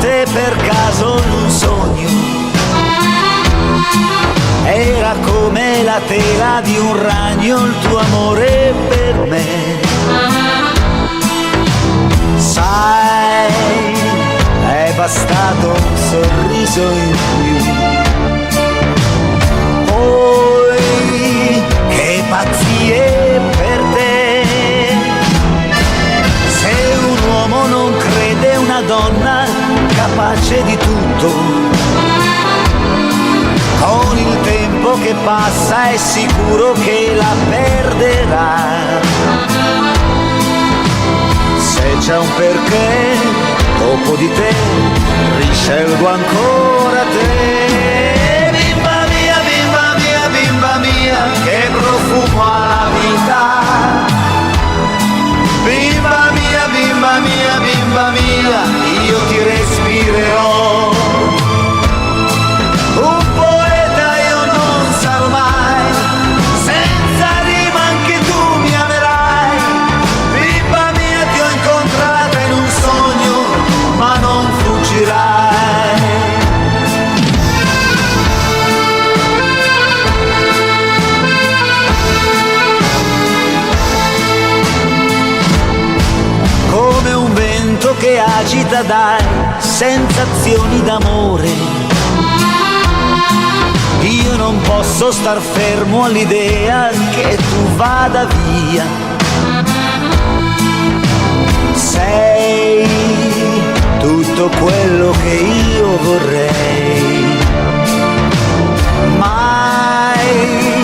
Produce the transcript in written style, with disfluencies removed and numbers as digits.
notte per caso un sogno, era come la tela di un ragno il tuo amore per me. Sai, è bastato un sorriso in più, poi che pazzie per te. Se un uomo non crede una donna capace di tutto, con il tempo che passa è sicuro che la perderà. Se c'è un perché, dopo di te riscelgo ancora te. Bimba mia, bimba mia, bimba mia, che profumo ha la vita. Bimba mia, bimba mia, bimba mia, io ti respirerò. Un poeta io non sarò mai, senza rima anche tu mi amerai. Bimba mia, ti ho incontrata in un sogno, ma non fuggirai. Come un vento che agita, dai, sensazioni d'amore. Io non posso star fermo all'idea che tu vada via. Sei tutto quello che io vorrei, mai